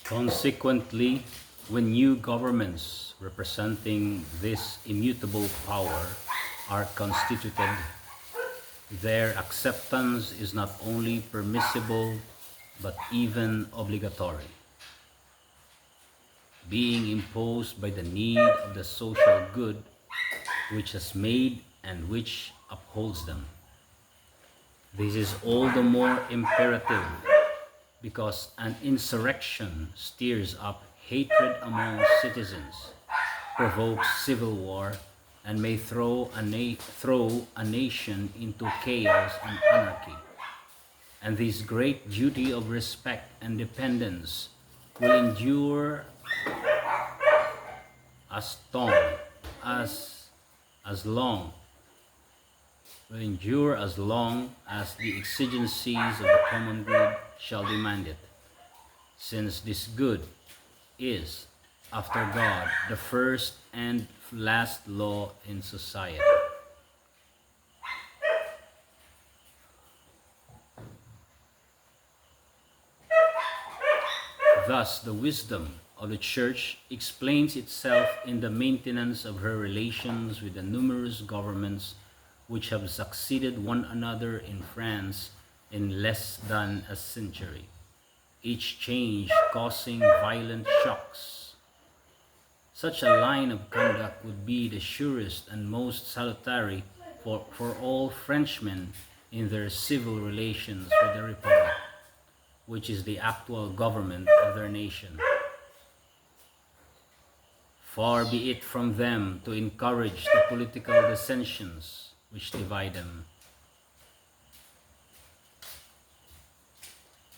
Consequently, when new governments representing this immutable power are constituted, their acceptance is not only permissible but even obligatory, being imposed by the need of the social good which has made and which upholds them. This is all the more imperative because an insurrection stirs up hatred among citizens, provokes civil war, and may throw a nation into chaos and anarchy. And this great duty of respect and dependence will endure as long as long will endure as long as the exigencies of the common good shall demand it, since this good is, after God, the first and last law in society. Thus, the wisdom of the Church explains itself in the maintenance of her relations with the numerous governments which have succeeded one another in France in less than a century, each change causing violent shocks. Such a line of conduct would be the surest and most salutary for all Frenchmen in their civil relations with the Republic, which is the actual government of their nation. Far be it from them to encourage the political dissensions which divide them.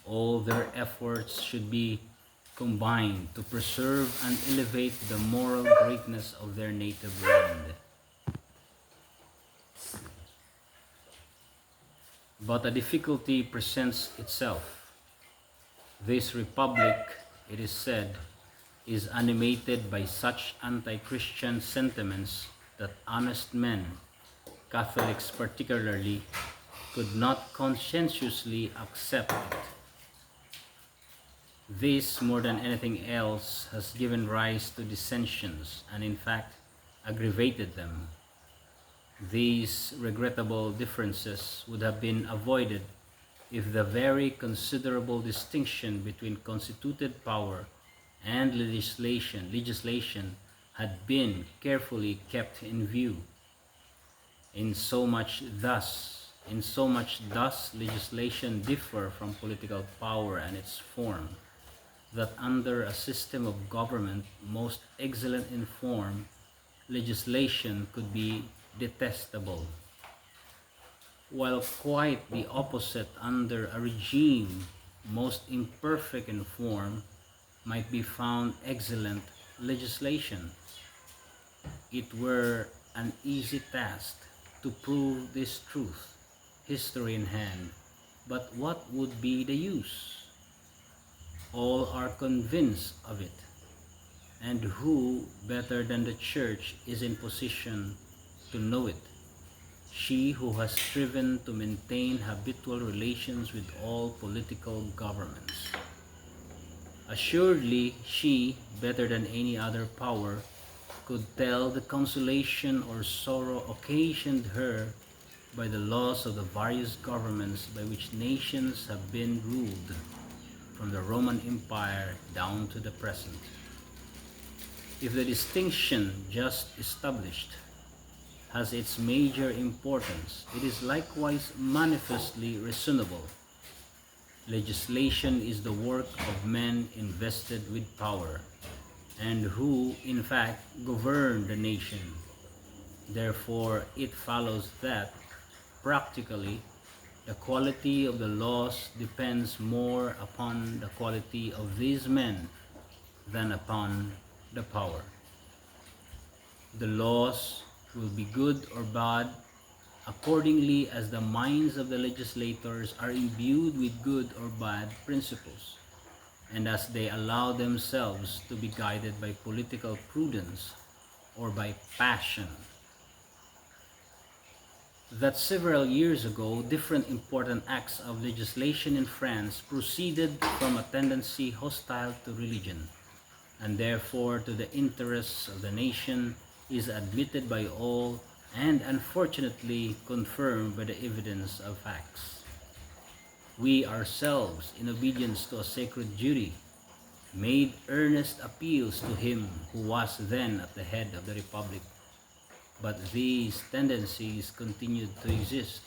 All their efforts should be combined to preserve and elevate the moral greatness of their native land. But a difficulty presents itself. This republic, it is said, is animated by such anti-Christian sentiments that honest men, Catholics particularly, could not conscientiously accept it. This, more than anything else, has given rise to dissensions and in fact aggravated them. These regrettable differences would have been avoided if the very considerable distinction between constituted power and legislation had been carefully kept in view. In so much does legislation differ from political power and its form, that under a system of government most excellent in form, legislation could be detestable, while quite the opposite under a regime most imperfect in form might be found excellent legislation. It were an easy task to prove this truth, history in hand, but what would be the use? All are convinced of it, and who better than the Church is in position to know it? She who has striven to maintain habitual relations with all political governments. Assuredly, she, better than any other power, could tell the consolation or sorrow occasioned her by the laws of the various governments by which nations have been ruled, from the Roman Empire down to the present. If the distinction just established has its major importance, it is likewise manifestly reasonable. Legislation is the work of men invested with power, and who, in fact, govern the nation. Therefore, it follows that, practically, the quality of the laws depends more upon the quality of these men than upon the power. The laws will be good or bad accordingly as the minds of the legislators are imbued with good or bad principles, and as they allow themselves to be guided by political prudence or by passion. that several years ago, different important acts of legislation in France proceeded from a tendency hostile to religion, and therefore to the interests of the nation, is admitted by all and unfortunately confirmed by the evidence of facts. We ourselves, in obedience to a sacred duty, made earnest appeals to him who was then at the head of the Republic. But these tendencies continued to exist.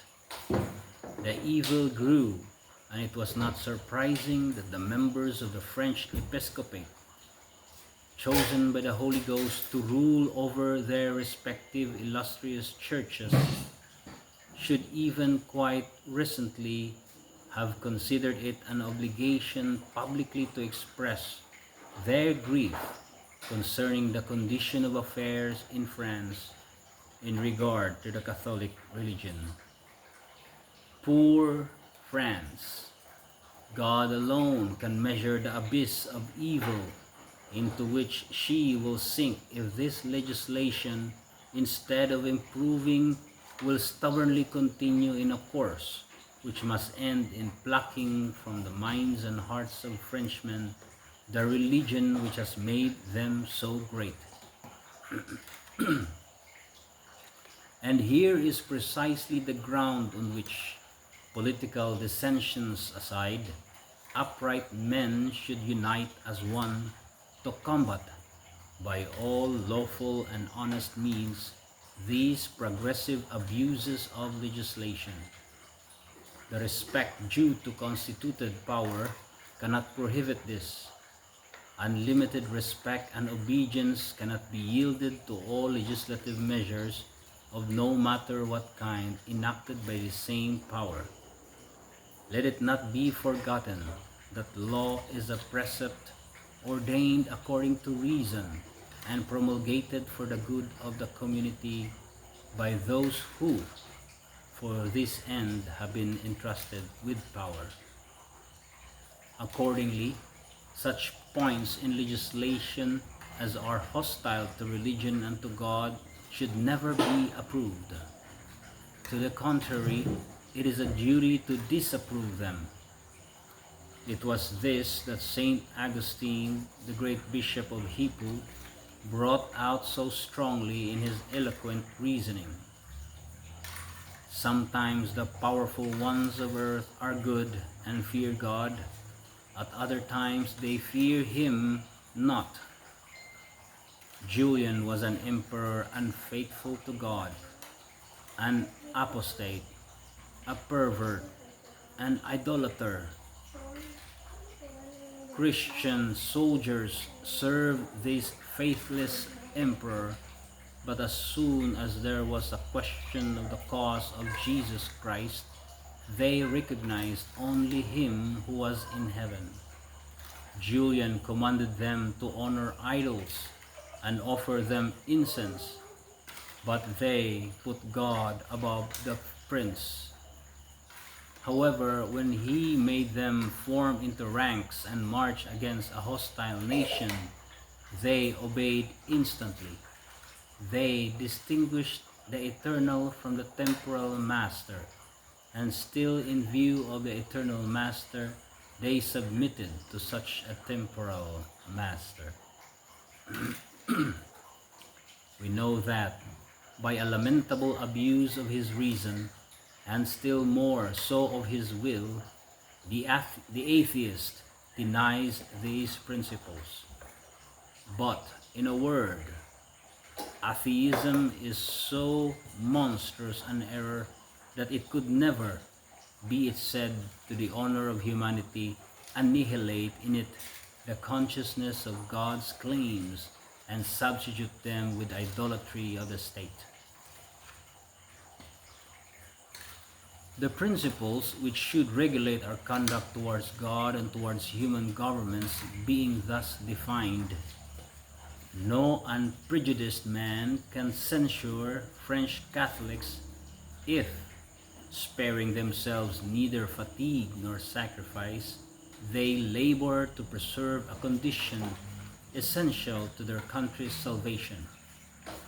The evil grew, and it was not surprising that the members of the French episcopate, chosen by the Holy Ghost to rule over their respective illustrious churches, should even quite recently have considered it an obligation publicly to express their grief concerning the condition of affairs in France in regard to the Catholic religion. Poor France! God alone can measure the abyss of evil into which she will sink if this legislation, instead of improving, will stubbornly continue in a course which must end in plucking from the minds and hearts of Frenchmen the religion which has made them so great. And here is precisely the ground on which, political dissensions aside, upright men should unite as one to combat, by all lawful and honest means, these progressive abuses of legislation. The respect due to constituted power cannot prohibit this. Unlimited respect and obedience cannot be yielded to all legislative measures of no matter what kind enacted by the same power. Let it not be forgotten that law is a precept ordained according to reason and promulgated for the good of the community by those who, for this end, have been entrusted with power. Accordingly, such points in legislation as are hostile to religion and to God should never be approved. To the contrary, it is a duty to disapprove them. It was this that Saint Augustine, the great bishop of Hippo, brought out so strongly in his eloquent reasoning. Sometimes the powerful ones of earth are good and fear God. At other times they fear him not. Julian was an emperor unfaithful to God, an apostate, a pervert, an idolater. Christian soldiers served this faithless emperor, but as soon as there was a question of the cause of Jesus Christ, they recognized only him who was in heaven. Julian commanded them to honor idols and offer them incense, but they put God above the prince. However, when he made them form into ranks and march against a hostile nation, they obeyed instantly. They distinguished the eternal from the temporal master, and still in view of the eternal master, they submitted to such a temporal master. We know that, by a lamentable abuse of his reason, and still more so of his will, the atheist denies these principles. But, in a word, atheism is so monstrous an error that it could never, be it said to the honor of humanity, annihilate in it the consciousness of God's claims and substitute them with idolatry of the state. The principles which should regulate our conduct towards God and towards human governments being thus defined, no unprejudiced man can censure French Catholics if, sparing themselves neither fatigue nor sacrifice, they labor to preserve a condition essential to their country's salvation.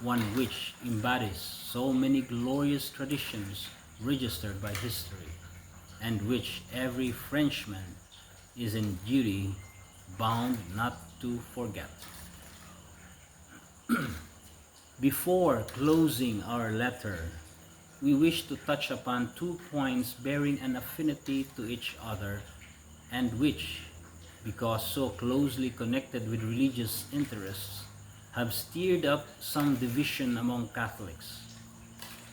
one which embodies so many glorious traditions registered by history, and which every Frenchman is in duty bound not to forget. Before closing our letter, we wish to touch upon 2 points bearing an affinity to each other and which, because so closely connected with religious interests, have stirred up some division among Catholics.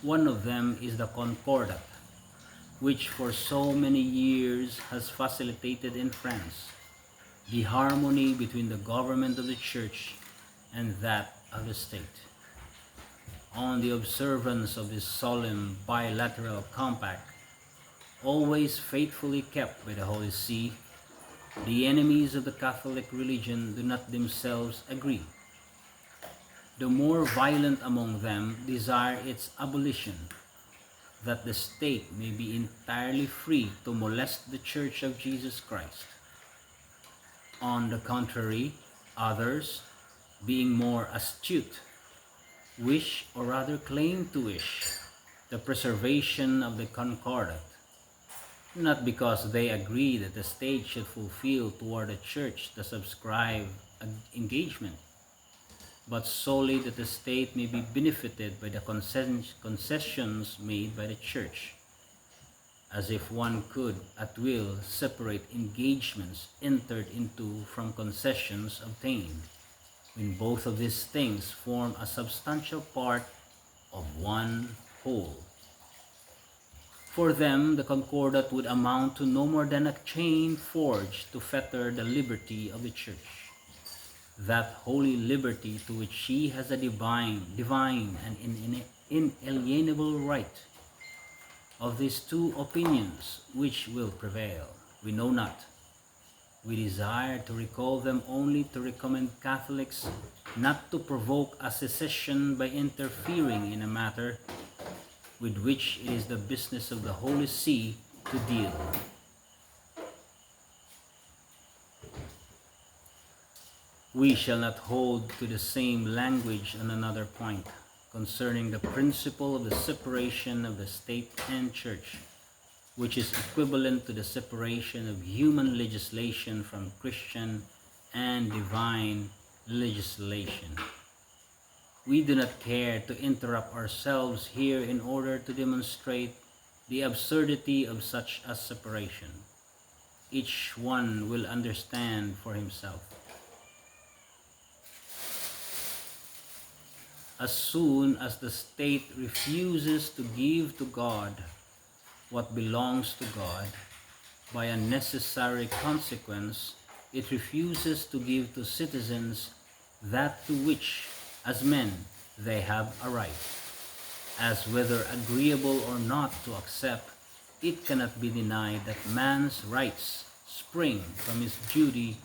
One of them is the Concordat, which for so many years has facilitated in France the harmony between the government of the Church and that of the state. On the observance of this solemn bilateral compact, always faithfully kept by the Holy See, the enemies of the Catholic religion do not themselves agree. The more violent among them desire its abolition, that the state may be entirely free to molest the Church of Jesus Christ. On the contrary, others, being more astute, wish, or rather claim to wish, the preservation of the Concordat, not because they agree that the state should fulfill toward the Church the subscribed engagement, but solely that the state may be benefited by the concessions made by the Church, as if one could at will separate engagements entered into from concessions obtained, when both of these things form a substantial part of one whole. For them, the Concordat would amount to no more than a chain forged to fetter the liberty of the Church, that holy liberty to which she has a divine and inalienable right. Of these two opinions, which will prevail, we know not. We desire to recall them only to recommend Catholics not to provoke a secession by interfering in a matter with which it is the business of the Holy See to deal. We shall not hold to the same language on another point, concerning the principle of the separation of the state and church, which is equivalent to the separation of human legislation from Christian and divine legislation. We do not care to interrupt ourselves here in order to demonstrate the absurdity of such a separation. Each one will understand for himself. As soon as the state refuses to give to God what belongs to God, by a necessary consequence, it refuses to give to citizens that to which, as men, they have a right. As whether agreeable or not to accept, it cannot be denied that man's rights spring from his duty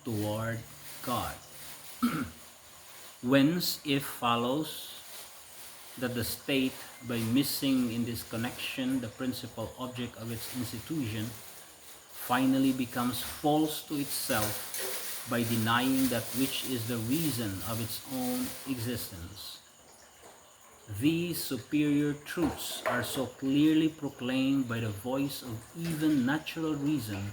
toward God. Whence it follows that the state, by missing in this connection the principal object of its institution, finally becomes false to itself by denying that which is the reason of its own existence. These superior truths are so clearly proclaimed by the voice of even natural reason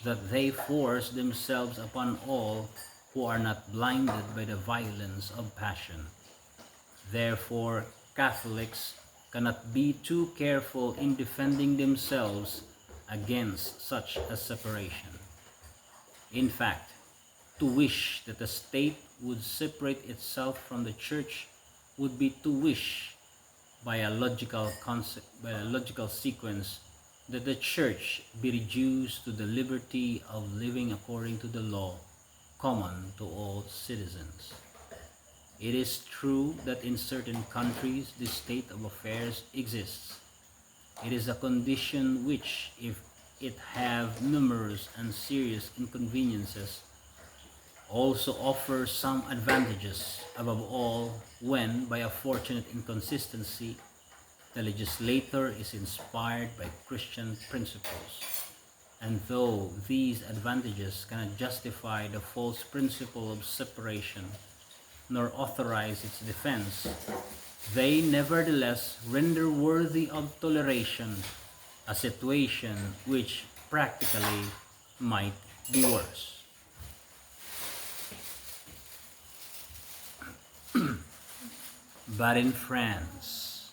that they force themselves upon all who are not blinded by the violence of passion. Therefore, Catholics cannot be too careful in defending themselves against such a separation. In fact, to wish that the state would separate itself from the Church would be to wish, by a logical sequence, that the Church be reduced to the liberty of living according to the law common to all citizens. It is true that in certain countries this state of affairs exists. It is a condition which, if it have numerous and serious inconveniences, also offers some advantages, above all when, by a fortunate inconsistency, the legislator is inspired by Christian principles. And though these advantages cannot justify the false principle of separation, nor authorize its defense, they nevertheless render worthy of toleration a situation which practically might be worse. But in France,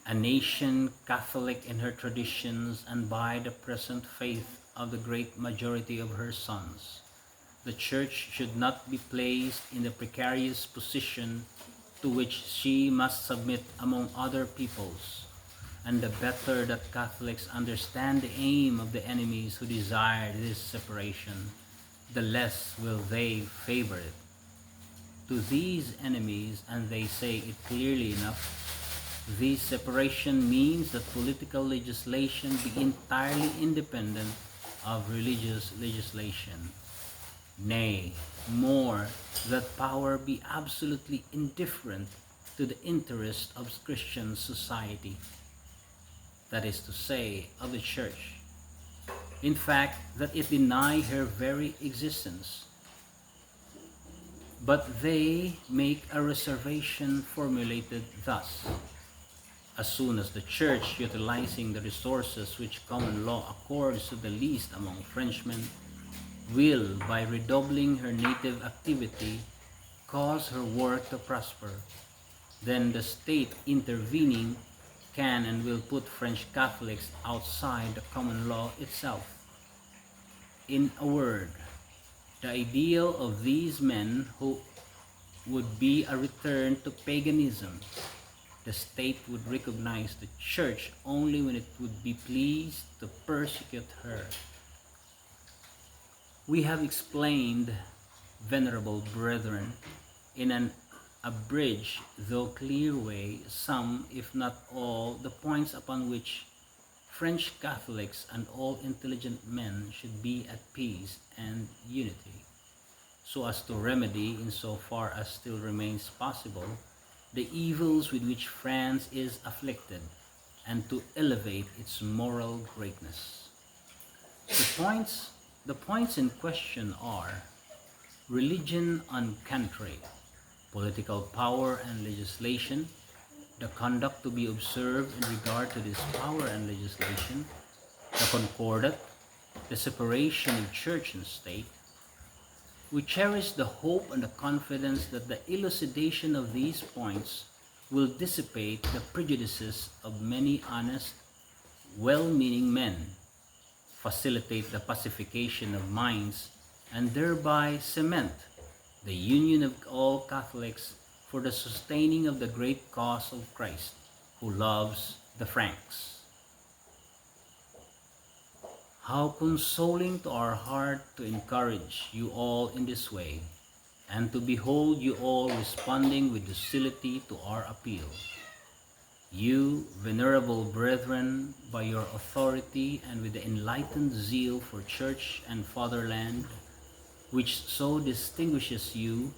a nation Catholic in her traditions and by the present faith of the great majority of her sons, the Church should not be placed in the precarious position to which she must submit among other peoples, and the better that Catholics understand the aim of the enemies who desire this separation, the less will they favor it. To these enemies, and they say it clearly enough, this separation means that political legislation be entirely independent of religious legislation. Nay, more, that power be absolutely indifferent to the interest of Christian society, that is to say, of the Church. In fact, that it deny her very existence. But they make a reservation formulated thus: as soon as the Church, utilizing the resources which common law accords to the least among Frenchmen, will, by redoubling her native activity, cause her work to prosper, then the state intervening can and will put French Catholics outside the common law itself. In a word, the ideal of these men who would be a return to paganism. The state would recognize the Church only when it would be pleased to persecute her. We have explained, venerable brethren, in an abridged though clear way, some, if not all, the points upon which French Catholics and all intelligent men should be at peace and unity, so as to remedy, in so far as still remains possible, the evils with which France is afflicted, and to elevate its moral greatness. The points in question are religion and country, political power and legislation, the conduct to be observed in regard to this power and legislation, the concordat, the separation of church and state. We cherish the hope and the confidence that the elucidation of these points will dissipate the prejudices of many honest, well-meaning men, facilitate the pacification of minds, and thereby cement the union of all Catholics for the sustaining of the great cause of Christ, who loves the Franks. How consoling to our heart to encourage you all in this way, and to behold you all responding with docility to our appeal. You, venerable brethren, by your authority and with the enlightened zeal for Church and Fatherland, which so distinguishes you,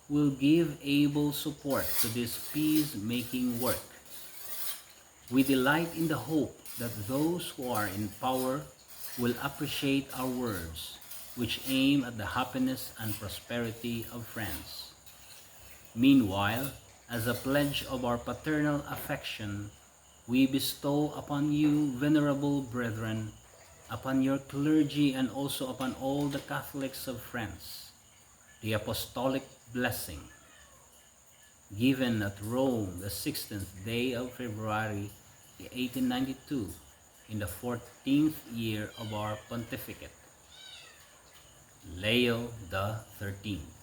will give able support to this peace-making work. We delight in the hope that those who are in power will appreciate our words, which aim at the happiness and prosperity of France. Meanwhile, as a pledge of our paternal affection, we bestow upon you, venerable brethren, upon your clergy, and also upon all the Catholics of France, the apostolic blessing, given at Rome the 16th day of February 1892, in the 14th year of our pontificate, Leo the 13th.